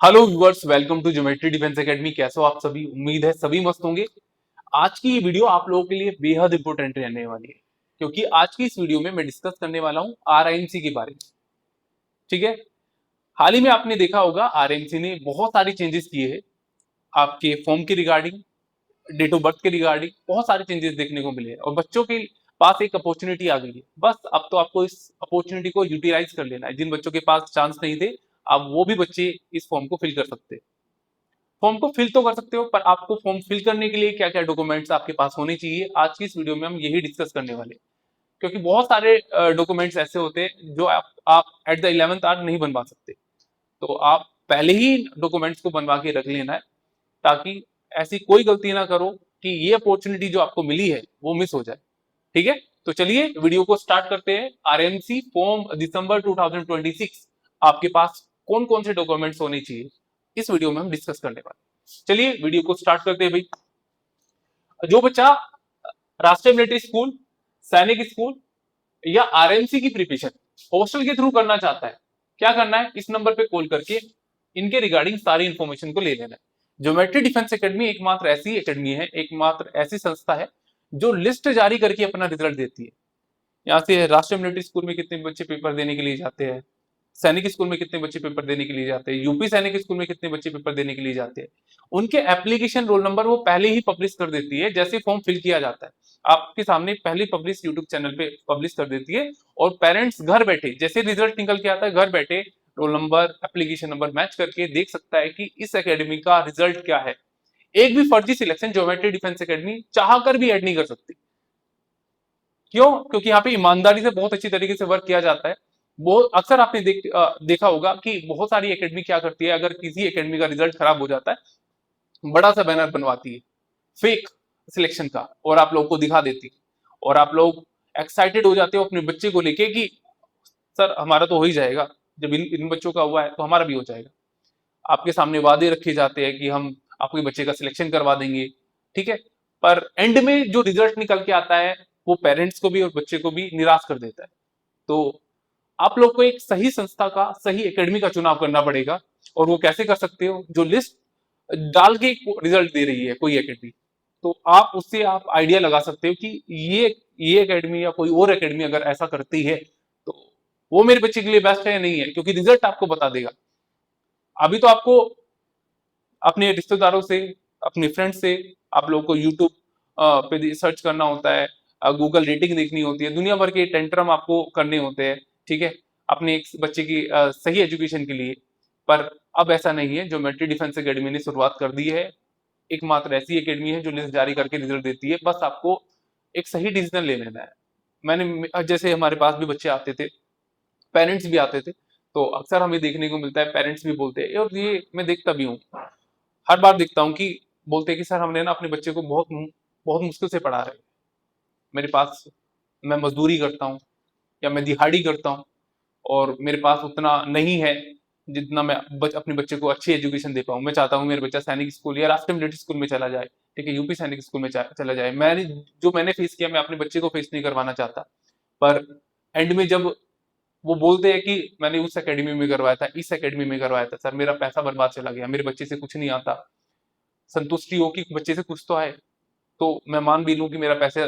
Hello viewers, welcome to geometry defence academy. कैसे हो आप सभी? उम्मीद है सभी मस्त होंगे। आज की ये वीडियो आप लोगों के लिए बेहद इंपॉर्टेंट रहने वाली है, क्योंकि आज की इस वीडियो में मैं डिस्कस करने वाला हूं आरआईएमसी के बारे में। ठीक है। हाल ही में आपने देखा होगा आरआईएमसी ने बहुत सारे चेंजेस किए हैं आपके फॉर्म के रिगार्डिंग, डेट ऑफ बर्थ के रिगार्डिंग बहुत सारे चेंजेस देखने को मिले हैं और बच्चों के पास एक अपॉर्चुनिटी आ गई है। बस अब तो आपको इस अपॉर्चुनिटी को यूटिलाइज कर लेना है। जिन बच्चों के पास चांस नहीं थे, अब वो भी बच्चे इस फॉर्म को फिल कर सकते हैं। फॉर्म को फिल तो कर सकते हो, पर आपको फॉर्म फिल करने के लिए क्या क्या डॉक्यूमेंट्स आपके पास होने चाहिए, आज की इस वीडियो में हम यही डिस्कस करने वाले हैं। क्योंकि बहुत सारे डॉक्यूमेंट्स ऐसे होते हैं जो आप एट द 11th आवर नहीं बनवा सकते। तो आप पहले ही डॉक्यूमेंट्स को बनवा के रख लेना है, ताकि ऐसी कोई गलती ना करो कि ये अपॉर्चुनिटी जो आपको मिली है वो मिस हो जाए। ठीक है। तो चलिए वीडियो को स्टार्ट करते हैं। आरएमसी फॉर्म दिसंबर 2026 आपके पास कौन कौन से डॉक्यूमेंट्स होने चाहिए, इस वीडियो में हम डिस्कस करने वाले हैं। चलिए वीडियो को स्टार्ट करते हैं भाई। जो बच्चा राष्ट्रीय मिलिट्री स्कूल, सैनिक स्कूल या आरएमसी की प्रिपरेशन हॉस्टल के थ्रू करना चाहता है, क्या करना है, इस नंबर पे कॉल करके इनके रिगार्डिंग सारी इंफॉर्मेशन को ले लेना है। ज्योमेट्री डिफेंस एकेडमी एकमात्र ऐसी एकेडमी है, एकमात्र ऐसी संस्था है जो लिस्ट जारी करके अपना रिजल्ट देती है। यहाँ से राष्ट्रीय मिलिट्री स्कूल में कितने बच्चे पेपर देने के लिए जाते हैं, सैनिक स्कूल में कितने बच्चे पेपर देने के लिए जाते हैं, यूपी सैनिक स्कूल में कितने बच्चे पेपर देने के लिए जाते हैं, उनके एप्लीकेशन रोल नंबर वो पहले ही पब्लिश कर देती है। जैसे फॉर्म फिल किया जाता है आपके सामने पहले पब्लिश यूट्यूब चैनल पे पब्लिश कर देती है। और पेरेंट्स घर बैठे जैसे रिजल्ट निकल के आता है, घर बैठे roll number application number match करके देख सकता है कि इस एकेडमी का रिजल्ट क्या है। एक भी फर्जी सिलेक्शन ज्योमेट्री डिफेंस एकेडमी चाह कर भी ऐड नहीं कर सकती। क्यों? क्योंकि यहाँ पे ईमानदारी से बहुत अच्छी तरीके से वर्क किया जाता है। वो अक्सर आपने देखा होगा कि बहुत सारी एकेडमी क्या करती है, अगर किसी एकेडमी का रिजल्ट खराब हो जाता है, बड़ा सा बैनर बनवाती है फेक सिलेक्शन का और आप लोगों को दिखा देती है। और आप लोग एक्साइटेड हो जाते हो अपने बच्चे को लेके कि सर हमारा तो हो ही जाएगा, जब इन बच्चों का हुआ है तो हमारा भी हो जाएगा। आपके सामने वादे रखे जाते हैं कि हम आपके बच्चे का सिलेक्शन करवा देंगे। ठीक है। पर एंड में जो रिजल्ट निकल के आता है वो पेरेंट्स को भी और बच्चे को भी निराश कर देता है। तो आप लोग को एक सही संस्था का, सही एकेडमी का चुनाव करना पड़ेगा। और वो कैसे कर सकते हो? जो लिस्ट डाल के रिजल्ट दे रही है कोई एकेडमी, तो आप उससे आप आइडिया लगा सकते हो कि ये एकेडमी या कोई और एकेडमी अगर ऐसा करती है तो वो मेरे बच्चे के लिए बेस्ट है या नहीं है, क्योंकि रिजल्ट आपको बता देगा। अभी तो आपको अपने रिश्तेदारों से, अपने फ्रेंड्स से आप लोगों को यूट्यूब पे सर्च करना होता है, गूगल रेटिंग देखनी होती है, दुनिया भर के टेंट्रम आपको करने होते हैं। ठीक है। अपने एक बच्चे की सही एजुकेशन के लिए। पर अब ऐसा नहीं है, ज्योमेट्री डिफेंस एकेडमी ने शुरुआत कर दी है। एकमात्र ऐसी एकेडमी है जो लिस्ट जारी करके रिजल्ट देती है। बस आपको एक सही डिसीजन ले लेना है। मैंने जैसे हमारे पास भी बच्चे आते थे, पेरेंट्स भी आते थे, तो अक्सर हमें देखने को मिलता है पेरेंट्स भी बोलते हैं, और ये मैं देखता भी हूँ, हर बार देखता हूँ कि बोलते हैं कि सर हमने ना अपने बच्चे को बहुत बहुत मुश्किल से पढ़ा रहे हैं। मेरे पास, मैं मजदूरी करता हूँ या मैं दिहाड़ी करता हूँ और मेरे पास उतना नहीं है जितना मैं अपने बच्चे को अच्छी एजुकेशन दे पाऊँ। मैं चाहता हूँ मेरा बच्चा सैनिक स्कूल या राष्ट्रीय मिलिट्री स्कूल में चला जाए। ठीक है, यूपी सैनिक स्कूल में चला जाए। मैंने फेस किया, मैं अपने बच्चे को फेस नहीं करवाना चाहता। पर एंड में जब वो बोलते हैं कि मैंने उस एकेडमी में करवाया था, इस एकेडमी में करवाया था, सर मेरा पैसा बर्बाद चला गया, मेरे बच्चे से कुछ नहीं आता, संतुष्टि हो कि बच्चे से कुछ तो आए, तो मैं मान भी लूं कि मेरा पैसे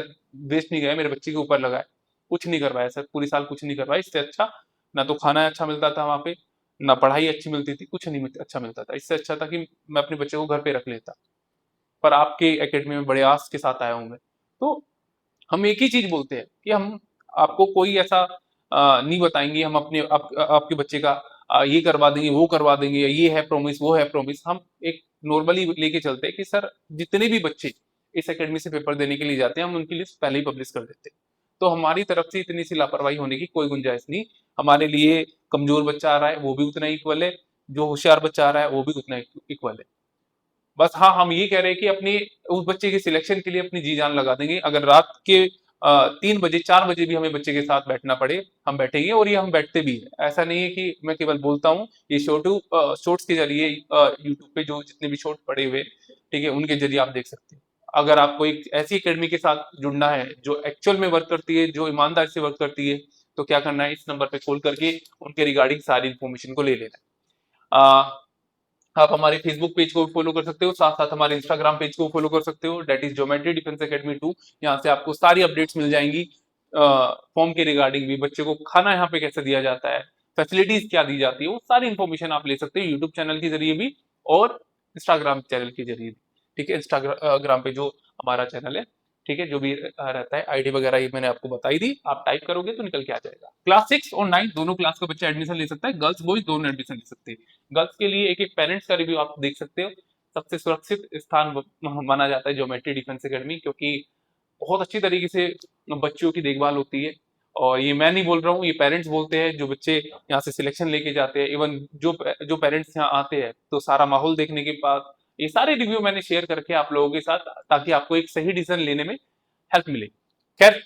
वेस्ट नहीं गया, मेरे बच्चे के ऊपर लगाए, कुछ नहीं करवाया सर, पूरी साल कुछ नहीं करवाया। इससे अच्छा ना तो खाना अच्छा मिलता था वहां पे, ना पढ़ाई अच्छी मिलती थी, कुछ नहीं अच्छा मिलता था। इससे अच्छा था कि मैं अपने बच्चे को घर पे रख लेता। पर आपके एकेडमी में बड़े आस के साथ आया हूं मैं। तो हम एक ही चीज बोलते हैं कि हम आपको कोई ऐसा नहीं बताएंगे, हम आपके बच्चे का ये करवा देंगे, वो करवा देंगे, ये है प्रॉमिस, वो है प्रॉमिस। हम एक नॉर्मली लेके चलते हैं कि सर जितने भी बच्चे इस एकेडमी से पेपर देने के लिए जाते हैं, हम उनकी लिस्ट पहले ही पब्लिश कर देते हैं। तो हमारी तरफ से इतनी सी लापरवाही होने की कोई गुंजाइश नहीं। हमारे लिए कमजोर बच्चा आ रहा है वो भी उतना इक्वल है, जो होशियार बच्चा आ रहा है वो भी उतना इक्वल है। बस हाँ, हम ये कह रहे हैं कि अपनी उस बच्चे के सिलेक्शन के लिए अपनी जी जान लगा देंगे। अगर रात के 3 बजे 4 बजे भी हमें बच्चे के साथ बैठना पड़े, हम बैठेंगे। और ये हम बैठते भी हैं। ऐसा नहीं है कि मैं केवल बोलता हूँ, ये शॉर्ट्स के जरिए यूट्यूब पे जो जितने भी शॉर्ट पड़े हुए, ठीक है, उनके जरिए आप देख सकते हैं। अगर आपको एक ऐसी एकेडमी के साथ जुड़ना है जो एक्चुअल में वर्क करती है, जो ईमानदारी से वर्क करती है, तो क्या करना है, इस नंबर पे कॉल करके उनके रिगार्डिंग सारी इन्फॉर्मेशन को ले लेना है। आप हमारे फेसबुक पेज को भी फॉलो कर सकते हो, साथ साथ हमारे इंस्टाग्राम पेज को फॉलो कर सकते हो, that is geometry defence academy 2। यहाँ से आपको सारी अपडेट्स मिल जाएंगी फॉर्म के रिगार्डिंग भी, बच्चे को खाना यहाँ पे कैसे दिया जाता है, फैसिलिटीज क्या दी जाती है, वो सारी इन्फॉर्मेशन आप ले सकते हो यूट्यूब चैनल के जरिए भी और इंस्टाग्राम चैनल के जरिए भी। ठीक है, इंस्टाग्राम पे जो हमारा चैनल है, ठीक है, जो भी रहता है आईडी वगैरह ये मैंने आपको बताई दी, आप टाइप करोगे तो निकल के आ जाएगा। क्लास 6 और 9 दोनों क्लास का बच्चा एडमिशन ले सकता है, गर्ल्स बॉयज दोनों एडमिशन ले सकते हैं। गर्ल्स के लिए एक एक पेरेंट्स का रिव्यू आप देख सकते हो। सबसे सुरक्षित स्थान माना जाता है ज्योमेट्री डिफेंस एकेडमी, क्योंकि बहुत अच्छी तरीके से बच्चों की देखभाल होती है। और ये मैं नहीं बोल रहा हूँ, ये पेरेंट्स बोलते हैं जो बच्चे यहाँ से सिलेक्शन लेके जाते हैं। इवन जो पेरेंट्स यहाँ आते हैं तो सारा माहौल देखने के बाद ये सारे रिव्यू मैंने शेयर करके आप लोगों के साथ, ताकि आपको एक सही डिसीजन लेने में हेल्प मिले। खैर,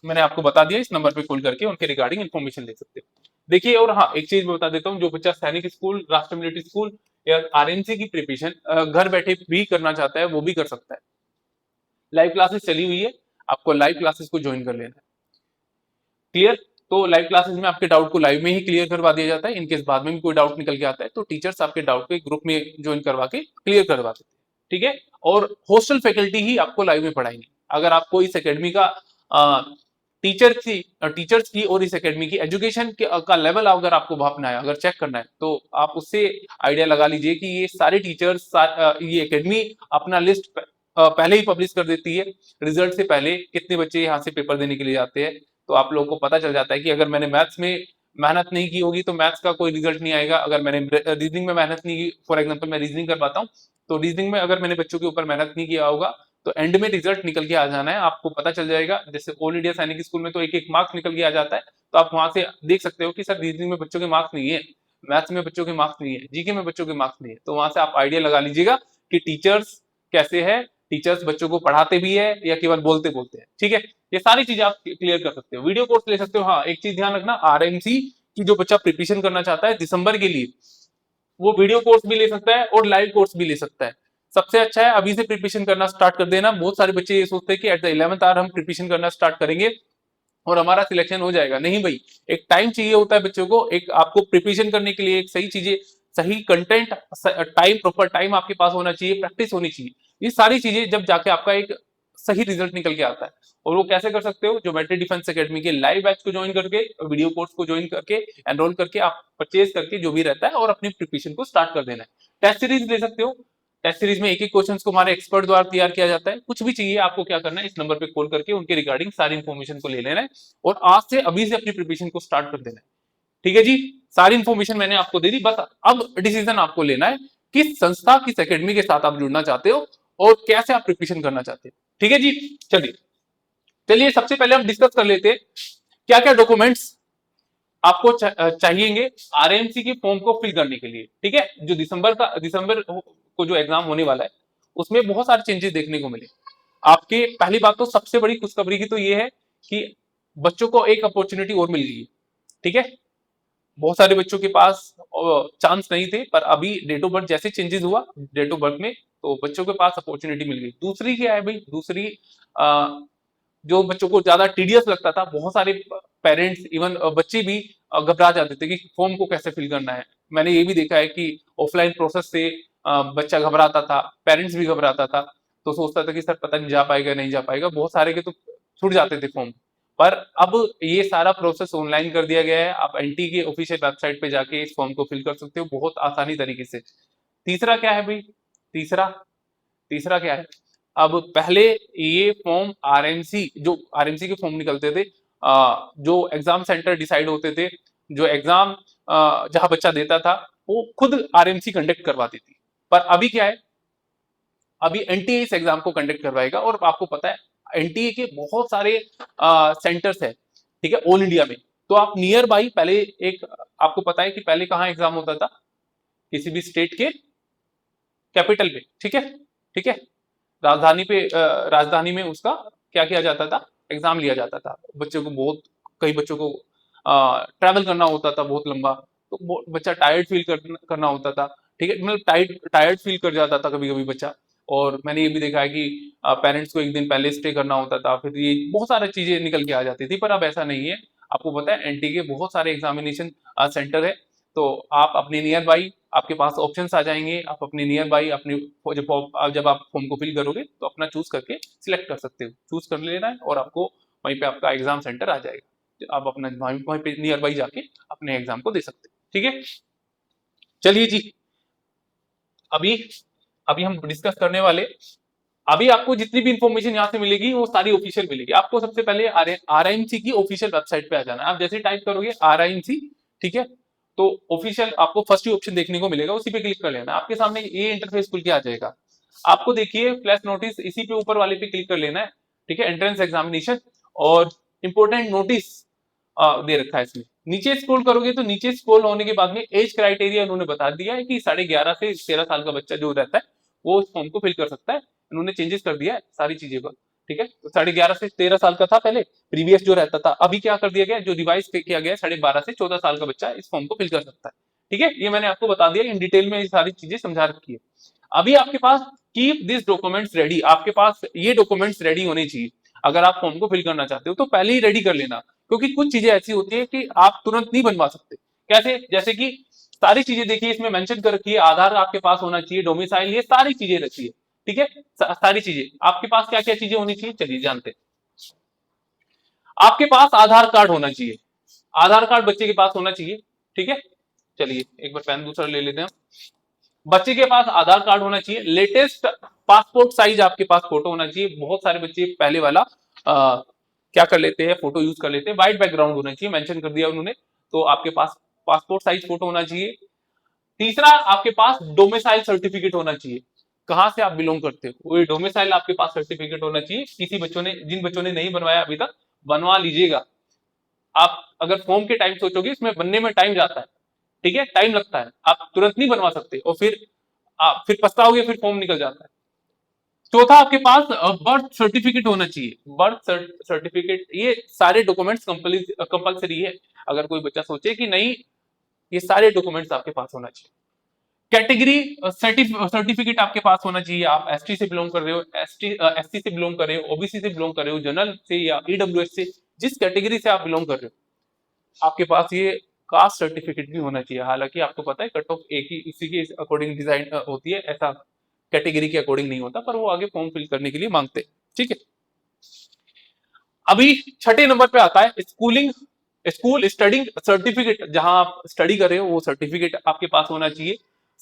मैंने आपको बता दिया, इस नंबर पे कॉल करके उनके रिगार्डिंग इन्फॉर्मेशन ले सकते हो। देखिए, और हाँ, एक चीज मैं बता देता हूँ, जो बच्चा सैनिक स्कूल, राष्ट्र मिलिट्री स्कूल या आरएनसी की प्रिपरेशन घर बैठे भी करना चाहता है वो भी कर सकता है। लाइव क्लासेस चली हुई है, आपको लाइव क्लासेस को ज्वाइन कर लेना है। क्लियर? तो लाइव क्लासेस में आपके डाउट को लाइव में ही क्लियर करवा दिया जाता है। इनकेस बाद में भी कोई डाउट निकल के आता है तो टीचर्स आपके डाउट को ग्रुप में ज्वाइन करवा के क्लियर करवा देते हैं। ठीक है, और हॉस्टल फैकल्टी ही आपको लाइव में पढ़ाएंगे। अगर आपको इस एकेडमी का टीचर्स की और इस एकेडमी की एजुकेशन का लेवल अगर आपको भापना है, अगर चेक करना है, तो आप उससे आइडिया लगा लीजिए कि ये सारे टीचर्स, ये एकेडमी अपना लिस्ट पहले ही पब्लिश कर देती है। रिजल्ट से पहले कितने बच्चे यहाँ से पेपर देने के लिए जाते हैं, तो आप लोगों को पता चल जाता है कि अगर मैंने मैथ्स में मेहनत नहीं की होगी तो मैथ्स का कोई रिजल्ट नहीं आएगा। अगर मैंने रीजनिंग में मेहनत नहीं की, फॉर एग्जांपल मैं रीजनिंग कर पाता हूँ, तो रीजनिंग में अगर मैंने बच्चों के ऊपर मेहनत नहीं किया होगा तो एंड में रिजल्ट निकल के आ जाना है, आपको पता चल जाएगा। जैसे ऑल इंडिया सैनिक स्कूल में तो एक एक मार्क्स निकल के आ जाता है, तो आप वहां से देख सकते हो कि सर रीजनिंग में बच्चों के मार्क्स नहीं है, मैथ्स में बच्चों के मार्क्स नहीं है, जीके में बच्चों के मार्क्स नहीं है। तो वहां से आप आइडिया लगा लीजिएगा कि टीचर्स कैसे है, टीचर्स बच्चों को पढ़ाते भी है या केवल बोलते बोलते हैं। ठीक है, ये सारी चीजें आप क्लियर कर सकते हो, वीडियो कोर्स ले सकते हो। हाँ, एक चीज ध्यान रखना, आरएमसी की जो बच्चा प्रिपरेशन करना चाहता है दिसंबर के लिए, वो वीडियो कोर्स भी ले सकता है और लाइव कोर्स भी ले सकता है। सबसे अच्छा है अभी से प्रिपरेशन करना स्टार्ट कर देना। बहुत सारे बच्चे ये सोचते हैं कि एट द 11th आवर हम प्रिपरेशन करना स्टार्ट करेंगे और हमारा सिलेक्शन हो जाएगा। नहीं भाई, एक टाइम चाहिए होता है बच्चों को, एक आपको प्रिपरेशन करने के लिए एक सही चीजें, सही कंटेंट, टाइम, प्रॉपर टाइम आपके पास होना चाहिए, प्रैक्टिस होनी चाहिए। ये सारी चीजें जब जाके आपका एक सही रिजल्ट निकल के आता है। और वो कैसे कर सकते हो, ज्योमेट्री डिफेंस एकेडमी के लाइव बैच को ज्वाइन करके, वीडियो कोर्स को ज्वाइन करके, एनरोल करके, आप परचेज करके जो भी रहता है और अपनी प्रिपरेशन को स्टार्ट कर देना है। टेस्ट सीरीज ले सकते हो, टेस्ट सीरीज में एक एक क्वेश्चन को हमारे एक्सपर्ट द्वारा तैयार किया जाता है। कुछ भी चाहिए आपको क्या करना है, इस नंबर पे कॉल करके उनके रिगार्डिंग सारी इन्फॉर्मेशन को ले लेना है और आज से अभी से अपनी प्रिपरेशन को स्टार्ट कर देना है। ठीक है जी, सारी इन्फॉर्मेशन मैंने आपको दे दी, बस अब डिसीजन आपको लेना है किस संस्था, किस एकेडमी के साथ आप जुड़ना चाहते हो और कैसे आप प्रिपरेशन करना चाहते हो। ठीक है जी, चलिए चलिए सबसे पहले हम डिस्कस कर लेते हैं क्या क्या डॉक्यूमेंट्स आपको चाहिएंगे आरएमसी के फॉर्म को फिल करने के लिए। ठीक है, जो दिसंबर को जो एग्जाम होने वाला है उसमें बहुत सारे चेंजेस देखने को मिले आपके। पहली बात तो सबसे बड़ी खुशखबरी की तो ये है कि बच्चों को एक अपॉर्चुनिटी और मिल गई है। ठीक है, बहुत सारे बच्चों के पास चांस नहीं थे, पर अभी डेट ऑफ बर्थ जैसे चेंजेस हुआ डेट ऑफ बर्थ में, तो बच्चों के पास अपॉर्चुनिटी मिल गई। दूसरी क्या है भाई, दूसरी जो बच्चों को ज्यादा टीडियस लगता था, बहुत सारे पेरेंट्स, इवन बच्चे भी घबरा जाते थे कि फॉर्म को कैसे फिल करना है। मैंने ये भी देखा है कि ऑफलाइन प्रोसेस से बच्चा घबराता था, पेरेंट्स भी घबराता था, तो सोचता था कि सर पता नहीं जा पाएगा नहीं जा पाएगा। बहुत सारे के तो छूट जाते थे फॉर्म, पर अब ये सारा प्रोसेस ऑनलाइन कर दिया गया है। आप एनटी के ऑफिशियल वेबसाइट पे जाके इस फॉर्म को फिल कर सकते हो बहुत आसानी तरीके से। तीसरा क्या है भाई, तीसरा तीसरा क्या है, अब पहले ये फॉर्म आरएमसी, जो आरएमसी के फॉर्म निकलते थे, जो एग्जाम सेंटर डिसाइड होते थे, जो एग्जाम जहां बच्चा देता था वो खुद आरएमसी कंडक्ट करवाती थी। पर अभी क्या है, अभी एनटीए इस एग्जाम को कंडक्ट करवाएगा। और आपको पता है एनटीए के बहुत सारे सेंटर्स है, ठीक है, ऑल इंडिया में। तो आप नियर बाई पहले एक, आपको पता है कि पहले कहाँ एग्जाम होता था, किसी भी स्टेट के कैपिटल पे। ठीक है, ठीक है, राजधानी पे, राजधानी में उसका क्या किया जाता था, एग्जाम लिया जाता था। बच्चों को बहुत, कई बच्चों को ट्रैवल करना होता था बहुत लंबा, तो बच्चा टायर्ड फील करना होता था। ठीक है, मतलब टायर्ड फील कर जाता था कभी कभी बच्चा। और मैंने ये भी देखा है कि पेरेंट्स को एक दिन पहले स्टे करना होता था, फिर ये बहुत सारी चीजें निकल के आ जाती थी। पर अब ऐसा नहीं है, आपको पता है एनटी के बहुत सारे एग्जामिनेशन सेंटर है, तो आप अपने नियर बाई आपके पास ऑप्शंस आ जाएंगे, आप अपने नियर बाई अपने जब आप फॉर्म को फिल करोगे तो अपना चूज करके सिलेक्ट कर सकते हो, चूज कर लेना है और आपको वहीं पे आपका एग्जाम सेंटर आ जाएगा, तो आप अपना वहीं पे नियर बाई जाके अपने एग्जाम को दे सकते हो। ठीक है, चलिए जी, अभी अभी हम डिस्कस करने वाले, अभी आपको जितनी भी इंफॉर्मेशन यहाँ से मिलेगी वो सारी ऑफिशियल मिलेगी। आपको सबसे पहले आरआईएमसी की ऑफिशियल वेबसाइट पे आ जाना है। आप जैसे टाइप करोगे आरआईएमसी, ठीक है, तो ऑफिशियल आपको फर्स्ट ही ऑप्शन देखने को मिलेगा, उसी पे क्लिक कर लेना। आपके सामने ये इंटरफेस खुल के आ जाएगा। आपको देखिए फ्लैश नोटिस, इसी पे ऊपर वाले पे क्लिक कर लेना है। ठीक है, एंट्रेंस एग्जामिनेशन और इंपोर्टेंट नोटिस दे रखा है इसमें। नीचे स्क्रॉल करोगे तो नीचे स्क्रॉल होने के बाद में एज क्राइटेरिया उन्होंने बता दिया है कि 11.5 से 13 साल का बच्चा जो रहता है वो इस फॉर्म को फिल कर सकता है। उन्होंने चेंजेस कर दिया है सारी चीजें को। ठीक है, तो 11.5 से 13 साल का था पहले प्रीवियस जो रहता था, अभी क्या कर दिया गया, जो रिवाइज किया गया है 12.5 से 14 साल का बच्चा इस फॉर्म को फिल कर सकता है। ठीक है, ये मैंने आपको बता दिया, इन डिटेल में ये सारी चीजें समझा रखी है। अभी आपके पास कीप दिस डॉक्यूमेंट्स रेडी, आपके पास ये डॉक्यूमेंट्स रेडी होने चाहिए। अगर आप फॉर्म को फिल करना चाहते हो तो पहले ही रेडी कर लेना, क्योंकि कुछ चीजें ऐसी होती है कि आप तुरंत नहीं बनवा सकते। कैसे, जैसे कि सारी चीजें देखिए इसमें मेंशन कर रखी है, आधार आपके पास होना चाहिए, डोमिसाइल, ये सारी चीजें रखी है। ठीक है, सारी चीजें आपके पास क्या क्या चीजें होनी चाहिए, चलिए जानते हैं। आपके पास आधार कार्ड होना चाहिए, आधार कार्ड बच्चे के पास होना चाहिए। ठीक है, चलिए एक बार पेन दूसरा ले लेते हैं। बच्चे के पास आधार कार्ड होना चाहिए, लेटेस्ट पासपोर्ट साइज आपके पास फोटो होना चाहिए। बहुत सारे बच्चे पहले वाला क्या कर लेते हैं, फोटो यूज कर लेते हैं, व्हाइट बैकग्राउंड होना चाहिए, मेंशन कर दिया उन्होंने, तो आपके पास पासपोर्ट साइज फोटो होना चाहिए। तीसरा, आपके पास डोमिसाइल सर्टिफिकेट होना चाहिए, कहां से आप बिलोंग करते हो वो डोमिसाइल आपके पास सर्टिफिकेट होना चाहिए। किसी बच्चों ने, जिन बच्चों ने नहीं बनवाया अभी तक, बनवा लीजिएगा। आप अगर फॉर्म के टाइम सोचोगे, इसमें बनने में टाइम जाता है। ठीक है, टाइम लगता है, आप तुरंत नहीं बनवा सकते और फिर आप फिर पछताओगे, फिर फॉर्म निकल जाता है। चौथा, आपके पास बर्थ सर्टिफिकेट होना चाहिए, बर्थ सर्टिफिकेट, ये सारे डॉक्यूमेंट्स कंपलसरी है। अगर कोई बच्चा सोचे कि नहीं, ये सारे डॉक्यूमेंट्स आपके पास होना चाहिए। कैटेगरी सर्टिफिकेट आपके पास होना चाहिए, आप एसटी से बिलोंग कर रहे हो, एससी से बिलोंग कर रहे हो, ओबीसी से बिलोंग कर रहे हो, जनरल से या ईडब्ल्यूएस से, जिस कैटेगरी से आप बिलोंग कर रहे हो, आपके पास ये कास्ट सर्टिफिकेट भी होना चाहिए। हालांकि आपको पता है कट ऑफ एक ही इसी के अकॉर्डिंग डिजाइन होती है, ऐसा कैटेगरी के अकॉर्डिंग नहीं होता, पर वो आगे फॉर्म फिल करने के लिए मांगते हैं। ठीक है, अभी छठे नंबर पे आता है स्कूलिंग, स्कूल स्टडिंग सर्टिफिकेट, जहां आप स्टडी कर रहे हो वो सर्टिफिकेट आपके पास होना चाहिए।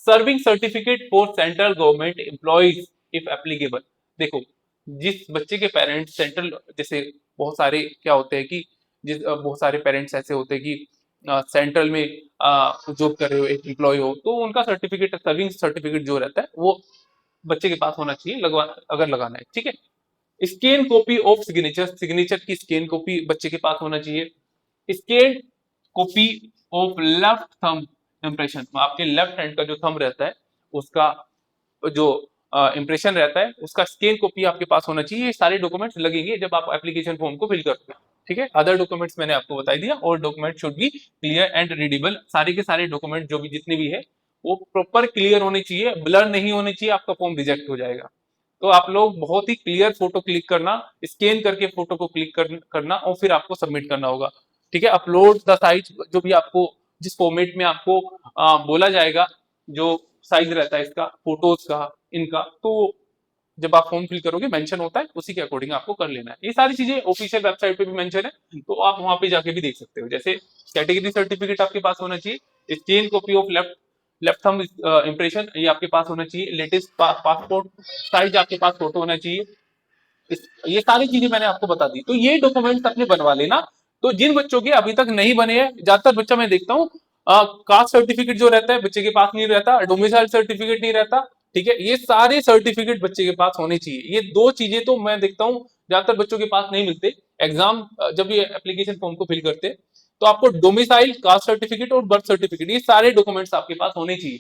Serving certificate for central government employees if applicable. देखो, जिस बच्चे के पेरेंट्स सेंट्रल, जैसे बहुत सारे क्या होते हैं कि बहुत सारे पेरेंट्स ऐसे होते हैं कि सेंट्रल में जॉब कर रहे हो, एक एम्प्लॉय हो, तो उनका सर्टिफिकेट, सर्विंग सर्टिफिकेट जो रहता है वो बच्चे के पास होना चाहिए, लगवा अगर लगाना है। ठीक है, scan copy of signature, signature की स्कैन कॉपी बच्चे के पास होना चाहिए। Scan copy of left thumb impression, आपके लेफ्ट हैंड का जो थंब रहता है उसका जो इंप्रेशन रहता है, उसका स्कैन कॉपी आपके पास होना चाहिए। ये सारे डॉक्यूमेंट्स लगेंगे जब आप एप्लीकेशन फॉर्म को फिल करते हैं। ठीक है, अदर डॉक्यूमेंट्स मैंने आपको बता दिया, और document should be clear and readable. सारे के सारे डॉक्यूमेंट जो भी जितने भी है वो प्रॉपर क्लियर होने चाहिए, ब्लर नहीं होने चाहिए, आपका फॉर्म रिजेक्ट हो जाएगा। तो आप लोग बहुत ही क्लियर फोटो क्लिक करना, स्कैन करके फोटो को क्लिक करना और फिर आपको सबमिट करना होगा। ठीक है, अपलोड द साइज, जो भी आपको जिस फॉर्मेट में आपको बोला जाएगा, जो साइज रहता है इसका, फोटोज का, इनका, तो जब आप फॉर्म फिल करोगे मेंशन होता है, उसी के अकॉर्डिंग आपको कर लेना है। ये सारी चीजें ऑफिशियल वेबसाइट पे भी मेंशन है, तो आप वहां पे जाके भी देख सकते हो। जैसे कैटेगरी सर्टिफिकेट आपके पास होना चाहिए, scan copy of left thumb impression ये आपके पास होना चाहिए, लेटेस्ट पासपोर्ट साइज आपके पास फोटो होना चाहिए। ये सारी चीजें मैंने आपको बता दी, तो ये डॉक्यूमेंट्स अपने बनवा लेना। तो जिन बच्चों के अभी तक नहीं बने हैं, ज्यादातर बच्चा मैं देखता हूँ कास्ट सर्टिफिकेट जो रहता है बच्चे के पास नहीं रहता, डोमिसाइल सर्टिफिकेट नहीं रहता। ठीक है, ये सारे सर्टिफिकेट बच्चे के पास होने चाहिए। ये दो चीजें तो मैं देखता हूँ ज्यादातर बच्चों के पास नहीं मिलते। एग्जाम जब ये एप्लीकेशन फॉर्म को फिल करते हैं, तो आपको डोमिसाइल, कास्ट सर्टिफिकेट और बर्थ सर्टिफिकेट, ये सारे डॉक्यूमेंट्स आपके पास होने चाहिए।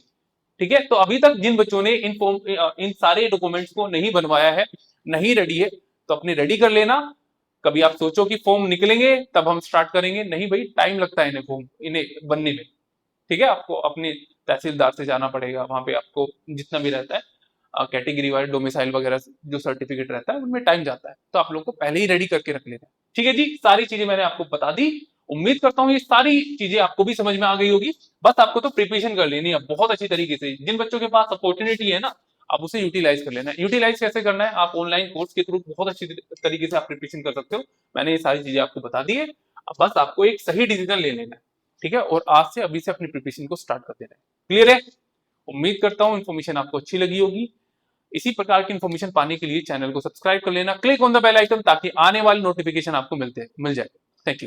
ठीक है, तो अभी तक जिन बच्चों ने इन सारे डॉक्यूमेंट्स को नहीं बनवाया है, नहीं रेडी है, तो अपने रेडी कर लेना। कभी आप सोचो कि फॉर्म निकलेंगे तब हम स्टार्ट करेंगे, नहीं भाई, टाइम लगता है इन्हें फॉर्म इन्हें बनने में। ठीक है, आपको अपने तहसीलदार से जाना पड़ेगा, वहां पे आपको जितना भी रहता है कैटेगरी वाइज डोमिसाइल वगैरह जो सर्टिफिकेट रहता है उनमें टाइम जाता है, तो आप लोग को पहले ही रेडी करके रख लेना। ठीक है जी, सारी चीजें मैंने आपको बता दी। उम्मीद करता हूँ ये सारी चीजें आपको भी समझ में आ गई होगी। बस आपको तो प्रिपरेशन कर लेनी है बहुत अच्छी तरीके से। जिन बच्चों के पास अपॉर्चुनिटी है ना, आप उसे यूटिलाइज कर लेना है। यूटिलाइज कैसे करना है, आप ऑनलाइन कोर्स के थ्रू बहुत अच्छी तरीके से आप प्रिपरेशन कर सकते हो। मैंने ये सारी चीजें आपको बता दी है, अब बस आपको एक सही डिसीजन ले लेना है, ठीक है, और आज से अभी से अपनी प्रिपरेशन को स्टार्ट कर देना है। क्लियर है? उम्मीद करता हूँ इन्फॉर्मेशन आपको अच्छी लगी होगी। इसी प्रकार की इन्फॉर्मेशन पाने के लिए चैनल को सब्सक्राइब कर लेना, click on the bell icon, ताकि आने वाली नोटिफिकेशन आपको मिल जाए।